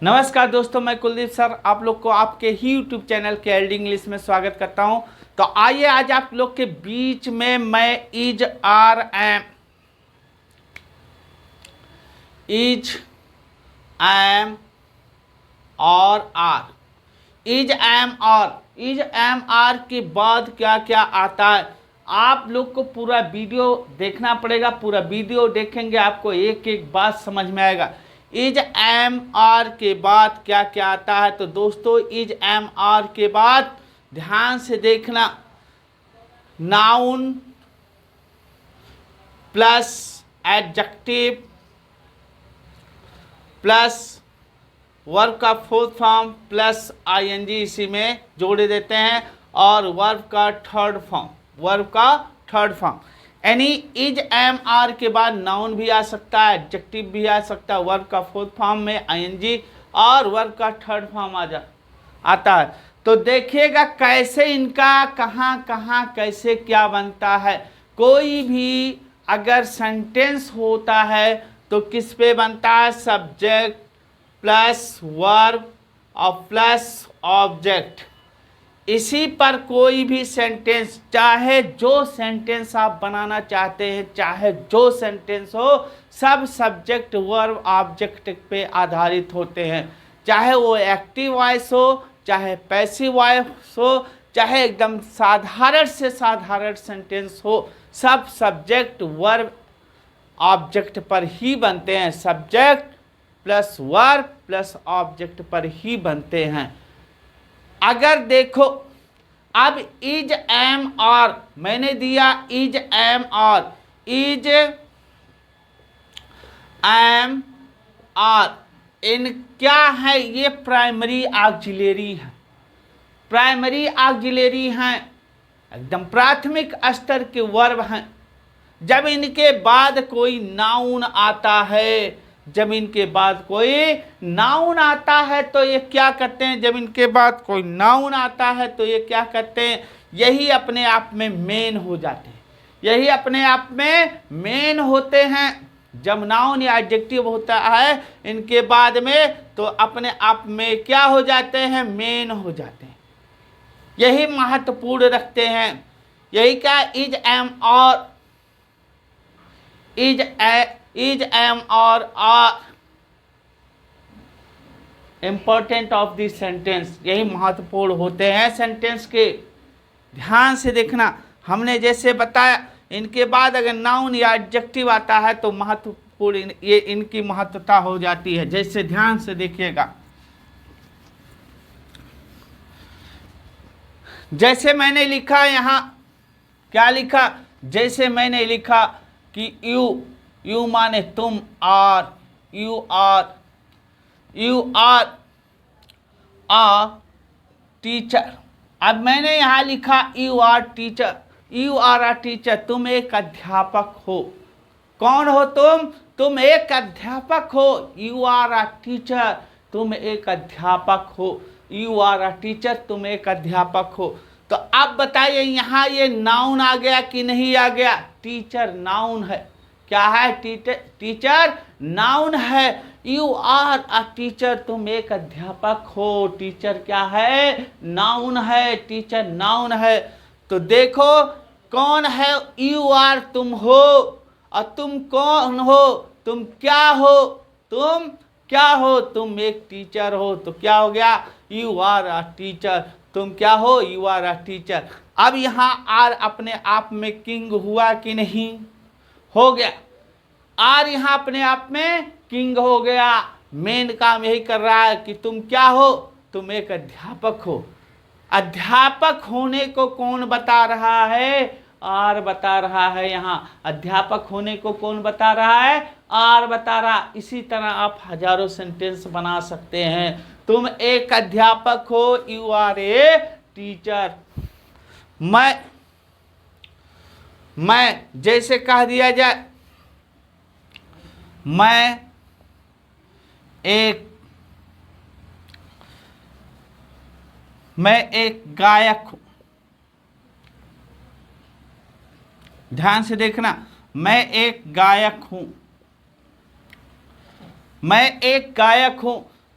नमस्कार दोस्तों, मैं कुलदीप सर आप लोग को आपके ही यूट्यूब चैनल के एलडी इंग्लिश में स्वागत करता हूं। तो आइए आज आप लोग के बीच में मैं इज एम और आर के बाद क्या क्या आता है, आप लोग को पूरा वीडियो देखना पड़ेगा। पूरा वीडियो देखेंगे आपको एक एक बात समझ में आएगा। इज एम आर के बाद क्या क्या आता है, तो दोस्तों इज एम आर के बाद ध्यान से देखना, noun plus adjective plus verb का फोर्थ फॉर्म प्लस आईएनजी इसी में जोड़े देते हैं, और वर्ब का थर्ड फॉर्म यानी इज एम आर के बाद नाउन भी आ सकता है, एडजेक्टिव भी आ सकता है, वर्ब का फोर्थ फॉर्म में आईएनजी और वर्ब का थर्ड फॉर्म आता है। तो देखिएगा कैसे इनका कहाँ कहाँ कैसे क्या बनता है। कोई भी अगर सेंटेंस होता है तो किस पे बनता है, सब्जेक्ट प्लस वर्ब और प्लस ऑब्जेक्ट। इसी पर कोई भी सेंटेंस, चाहे जो सेंटेंस आप बनाना चाहते हैं, चाहे जो सेंटेंस हो, सब सब्जेक्ट वर्ब ऑब्जेक्ट पे आधारित होते हैं। चाहे वो एक्टिव वॉइस हो, चाहे पैसिव वॉइस हो, चाहे एकदम साधारण से साधारण सेंटेंस हो, सब सब्जेक्ट वर्ब ऑब्जेक्ट पर ही बनते हैं। Subject plus verb plus object पर ही बनते हैं। अगर देखो अब इज एम और मैंने दिया, इज एम और इन क्या है, ये प्राइमरी ऑक्सिलरी है। प्राइमरी ऑक्सिलरी हैं, एकदम प्राथमिक स्तर के वर्ब हैं। जब इनके बाद कोई नाउन आता है, जब इनके बाद कोई नाउन आता है तो ये क्या करते हैं, जब इनके बाद कोई नाउन आता है तो ये क्या करते हैं, यही अपने आप में मेन हो जाते हैं। यही अपने आप में मेन होते हैं। जब नाउन या एडजेक्टिव होता है इनके बाद में, तो अपने आप में क्या हो जाते हैं, मेन हो जाते हैं। यही महत्वपूर्ण रखते हैं। यही क्या, इज एम और are important of this sentence, यही महत्वपूर्ण होते हैं सेंटेंस के। ध्यान से देखना, हमने जैसे बताया इनके बाद अगर नाउन या एडजेक्टिव आता है तो महत्वपूर्ण ये इनकी महत्वता हो जाती है। जैसे ध्यान से देखिएगा, जैसे मैंने लिखा यहाँ, क्या लिखा, जैसे मैंने लिखा कि यू माने तुम, are you are a teacher. अब मैंने यहाँ लिखा यू आर अ टीचर, तुम एक अध्यापक हो। कौन हो तुम एक अध्यापक हो। यू आर अ टीचर, तुम एक अध्यापक हो। यू आर अ टीचर, तुम एक अध्यापक हो। तो अब बताइए यहाँ ये नाउन आ गया कि नहीं आ गया। टीचर नाउन है, क्या है, टीचर नाउन है। यू आर अ टीचर, तुम एक अध्यापक हो। टीचर क्या है, नाउन है। टीचर नाउन है। तो देखो कौन है, यू आर तुम हो, और तुम कौन हो, तुम क्या हो, तुम एक टीचर हो। तो क्या हो गया, यू आर अ टीचर, तुम क्या हो, यू आर अ टीचर। अब यहाँ आर अपने आप में किंग हुआ कि नहीं, हो गया। आर यहाँ अपने आप में किंग हो गया। मेन काम यही कर रहा है कि तुम क्या हो, तुम एक अध्यापक हो। अध्यापक होने को कौन बता रहा है, आर बता रहा है। यहाँ अध्यापक होने को कौन बता रहा है, आर बता रहा। इसी तरह आप हजारों सेंटेंस बना सकते हैं। तुम एक अध्यापक हो, यू आर ए टीचर। मैं जैसे कह दिया जाए, मैं एक गायक हूं। ध्यान से देखना, मैं एक गायक हूं।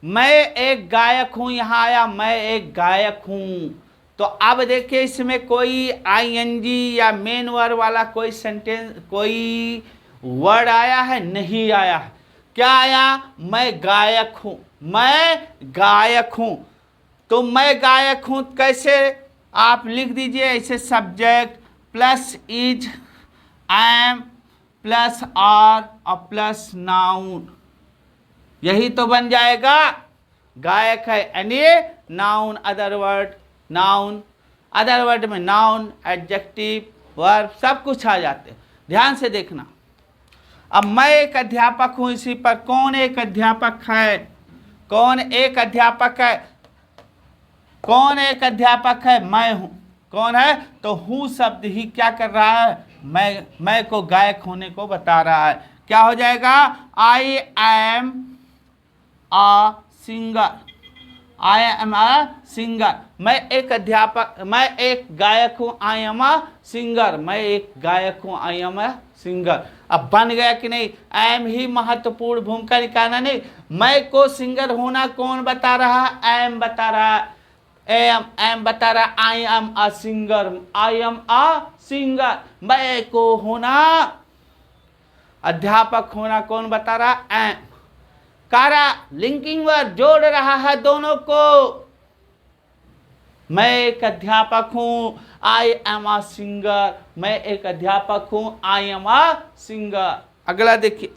मैं एक गायक हूं, यहां आया मैं एक गायक हूं। तो अब देखिए इसमें कोई आईएनजी या मेन वर्ब वाला कोई सेंटेंस, कोई वर्ड आया है? नहीं आया है। क्या आया? मैं गायक हूं, मैं गायक हूं। तो मैं गायक हूं कैसे? आप लिख दीजिए ऐसे, subject plus is, am plus are और प्लस नाउन, यही तो बन जाएगा गायक है। यानी noun, other word, noun, other word में नाउन, एडजेक्टिव, वर्ब सब कुछ आ जाते हैं। ध्यान से देखना। अब मैं एक अध्यापक हूं, इसी पर कौन एक अध्यापक है? कौन एक अध्यापक है? कौन एक अध्यापक है? मैं हूं। कौन है? तो हूं शब्द ही क्या कर रहा है? मैं को गायक होने को बता रहा है। क्या हो जाएगा? I am a singer, I am a singer. मैं एक अध्यापक, मैं एक गायक हूं, आई एम अ सिंगर, मैं एक गायक हूं, आई एम अ सिंगर। अब बन गया कि नहीं? एम ही महत्वपूर्ण भूमिका निभाना। नहीं, मैं को सिंगर होना कौन बता रहा है? एम बता रहा है। एम बता रहा, I am a singer, I am a singer. मैं को होना, अध्यापक होना कौन बता रहा? एम। कारा लिंकिंग वर्ड जोड़ रहा है दोनों को। मैं एक अध्यापक हूं, आई एम अ सिंगर, मैं एक अध्यापक हूं, आई एम अ सिंगर। अगला देखिए,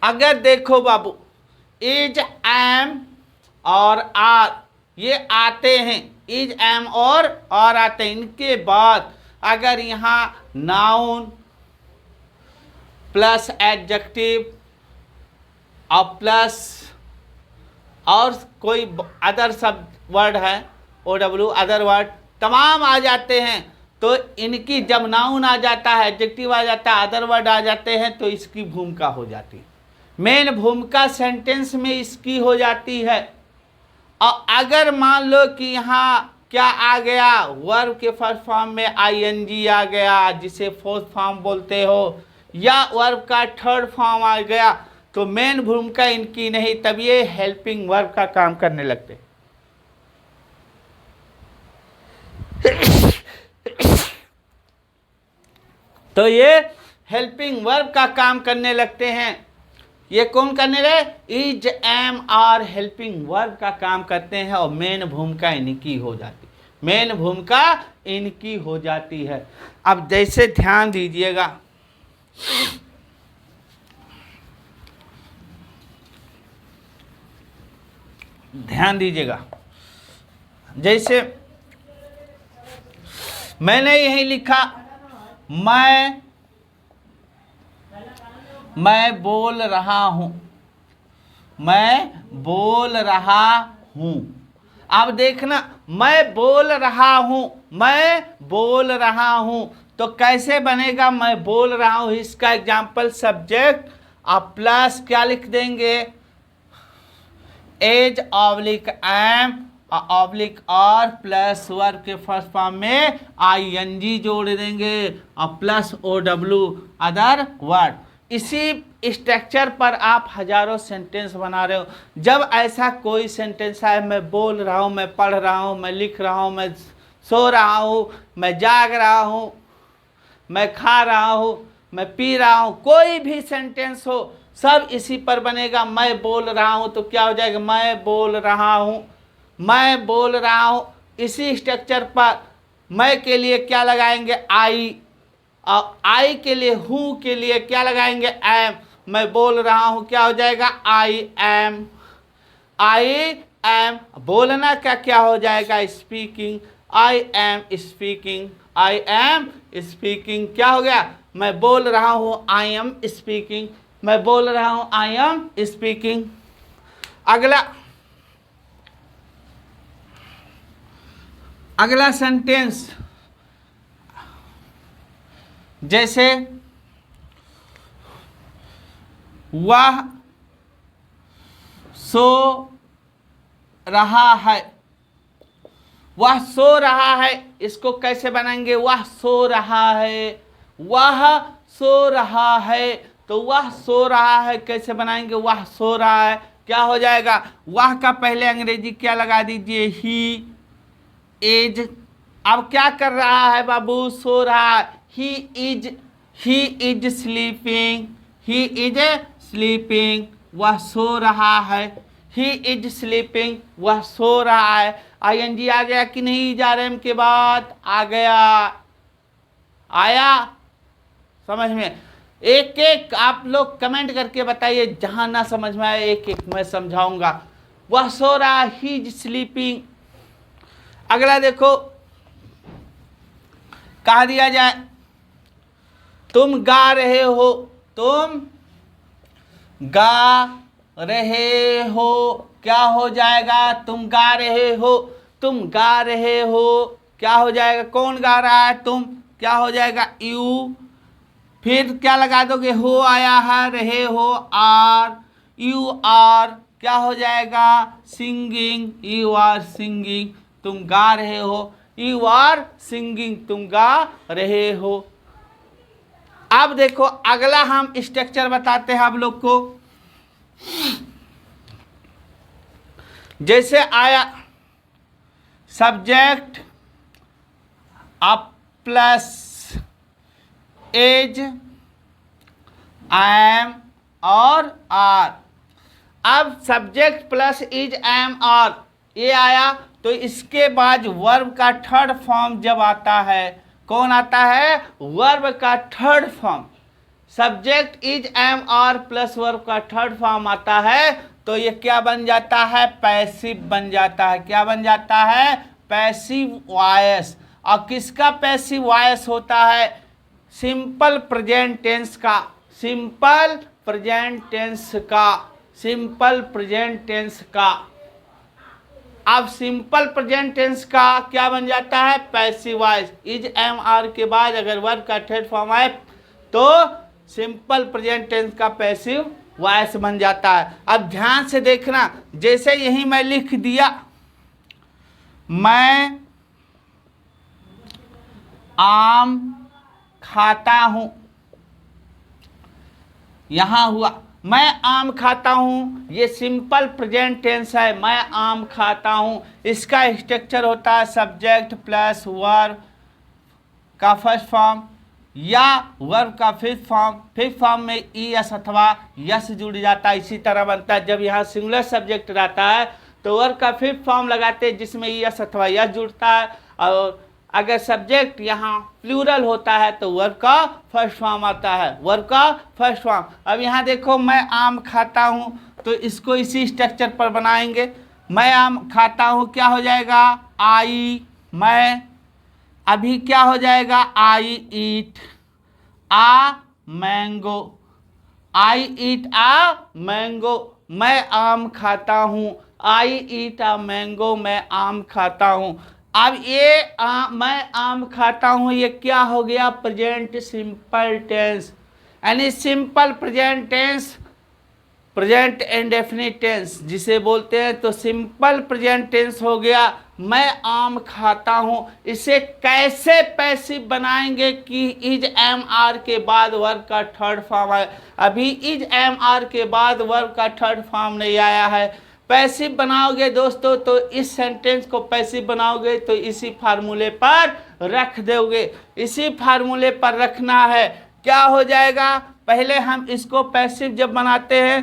अगर देखो बाबू, इज, एम और आर ये आते हैं, इज, एम और आते हैं। इनके बाद अगर यहां नाउन प्लस एडजेक्टिव और प्लस और कोई अदर सब वर्ड है, OW अदर वर्ड तमाम आ जाते हैं, तो इनकी जब नाउन आ जाता है, एडजेक्टिव आ जाता है, अदर वर्ड आ जाते हैं, तो इसकी भूमिका हो जाती है। मेन भूमिका सेंटेंस में इसकी हो जाती है। और अगर मान लो कि यहाँ क्या आ गया? वर्ब के फर्स्ट फॉर्म में आईएनजी आ गया, जिसे फोर्थ फॉर्म बोलते हो, या वर्ब का थर्ड फॉर्म आ गया, तो मेन भूमिका इनकी नहीं, तब ये हेल्पिंग वर्ब का काम करने लगते। तो ये हेल्पिंग वर्ब का काम करने लगते हैं। ये कौन करने लगे? Is, am, are helping verb का काम करते हैं और मेन भूमिका इनकी हो जाती, मेन भूमिका इनकी हो जाती है। अब जैसे ध्यान दीजिएगा, ध्यान दीजिएगा, जैसे मैंने यही लिखा, मैं बोल रहा हूं, मैं बोल रहा हूं। अब देखना, मैं बोल रहा हूं, मैं बोल रहा हूं, तो कैसे बनेगा? मैं बोल रहा हूं, इसका एग्जाम्पल सब्जेक्ट आप प्लस क्या लिख देंगे? Is oblique am oblique are plus verb के फर्स्ट फॉर्म में आईएनजी जोड़ देंगे और प्लस OW अदर वर्ड। इसी स्ट्रक्चर पर आप हजारों सेंटेंस बना रहे हो। जब ऐसा कोई सेंटेंस आए, मैं बोल रहा हूँ, मैं पढ़ रहा हूँ, मैं लिख रहा हूँ, मैं सो रहा हूँ, मैं जाग रहा हूँ, मैं खा रहा हूँ, मैं पी रहा हूँ, कोई भी सेंटेंस हो, सब इसी पर बनेगा। मैं बोल रहा हूँ, तो क्या हो जाएगा? मैं बोल रहा हूँ, मैं बोल रहा हूँ। इसी स्ट्रक्चर पर मैं के लिए क्या लगाएंगे? आई, और आई के लिए, हूँ के लिए क्या लगाएंगे? एम। मैं बोल रहा हूँ, क्या हो जाएगा? I am, I am. बोलना का क्या हो जाएगा? Speaking, I am speaking, I am speaking. क्या हो गया? मैं बोल रहा हूँ, आई एम स्पीकिंग, मैं बोल रहा हूँ, आई एम स्पीकिंग। अगला सेंटेंस, जैसे वह सो रहा है, वह सो रहा है, इसको कैसे बनाएंगे? वह सो रहा है, वह सो रहा है। तो वह सो रहा है कैसे बनाएंगे? वह सो रहा है क्या हो जाएगा? वह का पहले अंग्रेजी क्या लगा दीजिए? He is. अब क्या कर रहा है बाबू? सो रहा है। He is sleeping, he is sleeping, वह सो रहा है। ही इज स्लीपिंग, वह सो रहा है। आईएनजी आ गया कि नहीं? इजआरएम के बाद आ गया, आया समझ में? एक एक आप लोग कमेंट करके बताइए, जहां ना समझ में आए एक एक मैं समझाऊंगा। वह सो रहा, ही इज स्लीपिंग। अगला देखो, कहा दिया जाए? तुम गा रहे हो, तुम गा रहे हो, क्या हो जाएगा? तुम गा रहे हो, तुम गा रहे हो, क्या हो जाएगा? कौन गा रहा है? तुम, क्या हो जाएगा? यू। फिर क्या लगा दोगे? हो आया है, रहे हो, आर, यू आर, क्या हो जाएगा? सिंगिंग, यू आर सिंगिंग, तुम गा रहे हो, यू आर सिंगिंग, तुम गा रहे हो। अब देखो अगला हम स्ट्रक्चर बताते हैं आप लोग को। जैसे आया सब्जेक्ट अब प्लस एज, एम और आर। अब subject plus is, am, are ये आया, तो इसके बाद वर्ब का थर्ड फॉर्म जब आता है, कौन आता है? वर्ब का third form. Subject is, am, are plus verb का थर्ड फॉर्म आता है, तो ये क्या बन जाता है? पैसिव बन जाता है। क्या बन जाता है? Passive voice. और किसका पैसिव वॉइस होता है? सिंपल प्रेजेंट टेंस का, सिंपल प्रेजेंट टेंस का, सिंपल प्रेजेंट टेंस का। अब सिंपल प्रेजेंट टेंस का क्या बन जाता है? Passive voice. Is, am, are के बाद अगर वर्ब का थर्ड फॉर्म आए तो सिंपल प्रेजेंट टेंस का पैसिव वॉइस बन जाता है। अब ध्यान से देखना, जैसे यही मैं लिख दिया, मैं आम खाता हूं, यहां हुआ मैं आम खाता हूं, ये सिंपल प्रेजेंट टेंस है, मैं आम खाता हूं। इसका स्ट्रक्चर होता है सब्जेक्ट प्लस वर्ब का फर्स्ट फॉर्म या वर्ब का फिफ्थ फॉर्म। फिफ्थ फॉर्म में ई एस अथवा यस जुड़ जाता है। इसी तरह बनता है जब यहाँ सिंगुलर सब्जेक्ट रहता है तो वर्ब का फिफ्थ फॉर्म लगाते हैं जिसमें ई एस अथवा यस जुड़ता है, और अगर सब्जेक्ट यहाँ प्लूरल होता है तो वर्ब का फर्स्ट फॉर्म आता है, वर्ब का फर्स्ट फॉर्म। अब यहाँ देखो, मैं आम खाता हूँ, तो इसको इसी स्ट्रक्चर पर बनाएंगे। मैं आम खाता हूँ, क्या हो जाएगा? आई, मैं। अभी क्या हो जाएगा? आई ईट आ मैंगो, आई ईट आ मैंगो। मैं आम खाता हूँ, आई ईट आ मैंगो, मैं आम खाता हूँ। अब ये मैं आम खाता हूँ, ये क्या हो गया? प्रेजेंट सिंपल टेंस, यानी simple present tense, present indefinite tense जिसे बोलते हैं, तो सिंपल प्रेजेंट टेंस हो गया। मैं आम खाता हूँ। इसे कैसे पैसिव बनाएंगे कि इज, एम, आर के बाद वर्ब का थर्ड फॉर्म है। अभी इज, एम, आर के बाद वर्ब का थर्ड फॉर्म नहीं आया है। पैसिव बनाओगे दोस्तों तो इस सेंटेंस को पैसिव बनाओगे तो इसी फार्मूले पर रख दोगे, इसी फार्मूले पर रखना है। क्या हो जाएगा? पहले हम इसको पैसिव जब बनाते हैं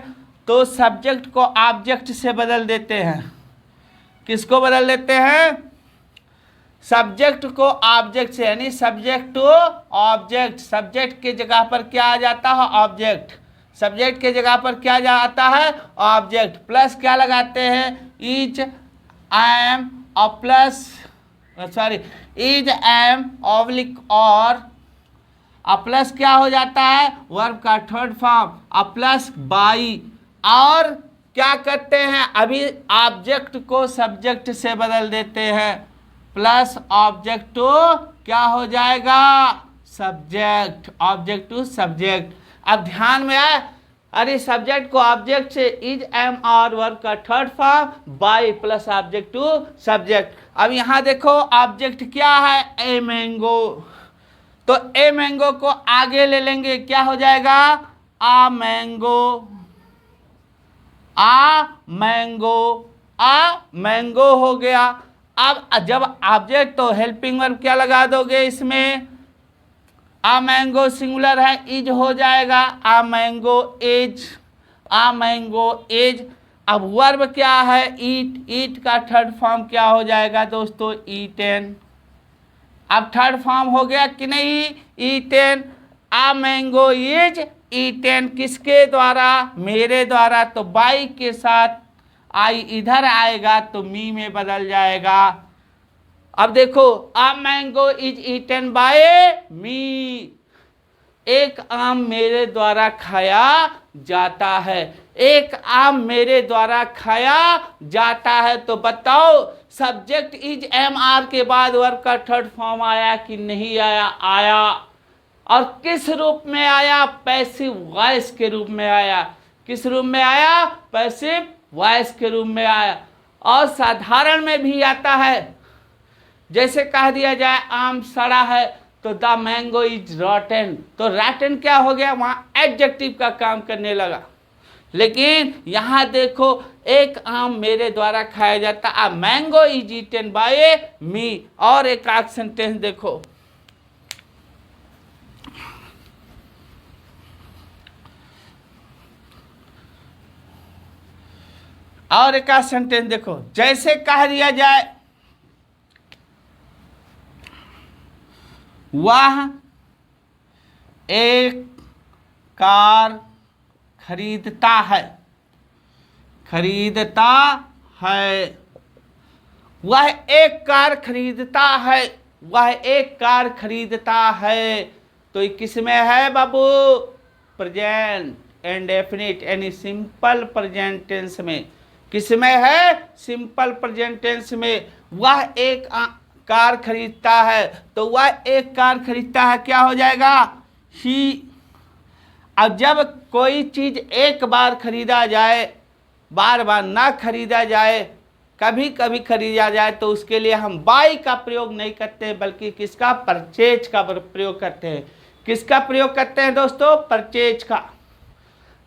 तो सब्जेक्ट को ऑब्जेक्ट से बदल देते हैं। किसको बदल देते हैं? सब्जेक्ट को ऑब्जेक्ट से, यानी सब्जेक्ट टू ऑब्जेक्ट। सब्जेक्ट के जगह पर क्या आ जाता है? ऑब्जेक्ट। सब्जेक्ट के जगह पर क्या जाता है? ऑब्जेक्ट। प्लस क्या लगाते हैं? इज, एम और प्लस इज, एम ऑब्लिक और प्लस क्या हो जाता है? वर्ब का थर्ड फॉर्म, प्लस बाई। और क्या करते हैं? अभी ऑब्जेक्ट को सब्जेक्ट से बदल देते हैं। प्लस ऑब्जेक्ट टू क्या हो जाएगा? Subject, object to subject. अब ध्यान में आए, अरे सब्जेक्ट को ऑब्जेक्ट से इज एम आर वर्ब का third form by plus object to subject. अब यहाँ देखो ऑब्जेक्ट क्या है, ए मैंगो, तो ए मैंगो को आगे ले लेंगे, क्या हो जाएगा, a mango, uh mango, uh mango हो गया। अब जब ऑब्जेक्ट तो हेल्पिंग वर्ब क्या लगा दोगे इसमें, आ मैंगो सिंगुलर है, इज हो जाएगा a mango is, a mango is. अब वर्ब क्या है, ईट, ईट का थर्ड फॉर्म क्या हो जाएगा दोस्तों, ईटेन। अब थर्ड फॉर्म हो गया कि नहीं, eaten. A mango is eaten किसके द्वारा, मेरे द्वारा, तो बाई के साथ आई इधर आएगा तो मी में बदल जाएगा। अब देखो आ मैंगो इज ईटन बाय मी, एक आम मेरे द्वारा खाया जाता है, एक आम मेरे द्वारा खाया जाता है। तो बताओ सब्जेक्ट इज एम आर के बाद वर्ब का थर्ड फॉर्म आया कि नहीं आया, आया। और किस रूप में आया, पैसिव वॉइस के रूप में आया। किस रूप में आया, पैसिव वॉइस के रूप में आया। और साधारण में भी आता है, जैसे कह दिया जाए आम सड़ा है तो द मैंगो इज रॉटन, तो रॉटन क्या हो गया, वहाँ एडजेक्टिव का काम करने लगा। लेकिन यहाँ देखो एक आम मेरे द्वारा खाया जाता, आ मैंगो इज ईटन बाय मी। और एक आध सेंटेंस देखो, और एक आध सेंटेंस देखो, जैसे कह दिया जाए वह एक कार खरीदता है, खरीदता है, वह एक कार खरीदता है, वह एक कार खरीदता है। तो ये किस में है बाबू, प्रेजेंट इंडेफिनिट यानी सिंपल प्रेजेंट टेंस में। किस में है, सिंपल प्रेजेंट टेंस में। वह एक कार खरीदता है, तो वह एक कार खरीदता है क्या हो जाएगा, ही। अब जब कोई चीज एक बार खरीदा जाए, बार बार ना खरीदा जाए, कभी कभी खरीदा जाए, तो उसके लिए हम बाई का प्रयोग नहीं करते बल्कि किसका, परचेज का प्रयोग करते हैं। किसका प्रयोग करते हैं दोस्तों, परचेज का।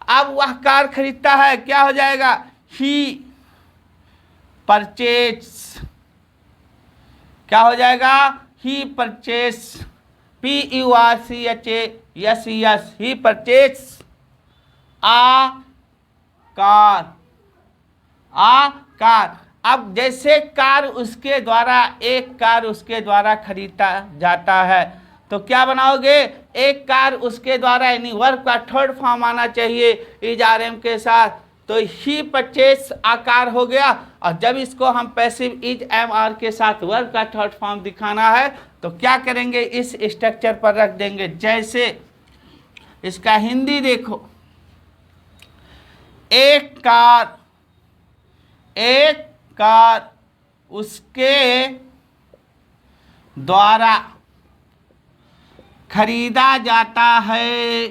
अब वह कार खरीदता है क्या हो जाएगा, ही परचेज, क्या हो जाएगा, ही परचेज, PURCHAS, ही परचेज आ कार, आ कार। अब जैसे कार उसके द्वारा, एक कार उसके द्वारा खरीदा जाता है, तो क्या बनाओगे, एक कार उसके द्वारा, यानी वर्ब का थर्ड फॉर्म आना चाहिए इज RM के साथ। तो ही परचेज आकार हो गया। और जब इसको हम पैसिव इज MR के साथ वर्ब का थर्ड फॉर्म दिखाना है तो क्या करेंगे, इस स्ट्रक्चर पर रख देंगे। जैसे इसका हिंदी देखो, एक कार, एक कार उसके द्वारा खरीदा जाता है,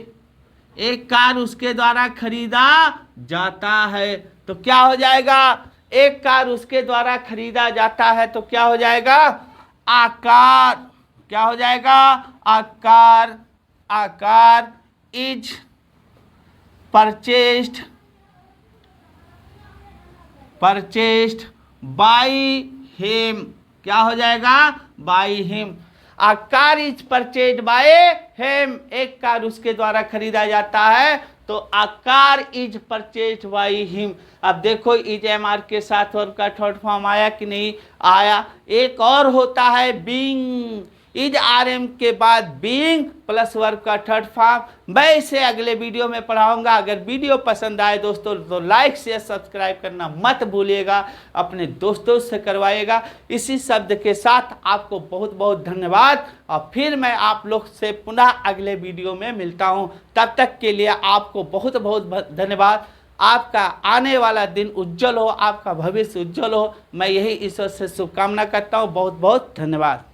एक कार उसके द्वारा खरीदा जाता है। तो क्या हो जाएगा, एक कार उसके द्वारा खरीदा जाता है, तो क्या हो जाएगा, आकार, क्या हो जाएगा, आकार, आकार is purchased, purchased by him, क्या हो जाएगा, by him. A car is purchased by him, एक कार उसके द्वारा खरीदा जाता है, तो a car is purchased by him। अब देखो इज MR के साथ वर्ब का थर्ड फॉर्म आया कि नहीं आया। एक और होता है बीइंग, इज RM के बाद बीइंग प्लस वर्ब का थर्ड फॉर्म। मैं इसे अगले वीडियो में पढ़ाऊंगा। अगर वीडियो पसंद आए दोस्तों तो लाइक शेयर सब्सक्राइब करना मत भूलिएगा, अपने दोस्तों से करवाइएगा। इसी शब्द के साथ आपको बहुत बहुत धन्यवाद, और फिर मैं आप लोग से पुनः अगले वीडियो में मिलता हूं। तब तक के लिए आपको बहुत बहुत धन्यवाद। आपका आने वाला दिन उज्जवल हो, आपका भविष्य उज्जवल हो, मैं यही ईश्वर से शुभकामना करता हूँ। बहुत बहुत धन्यवाद।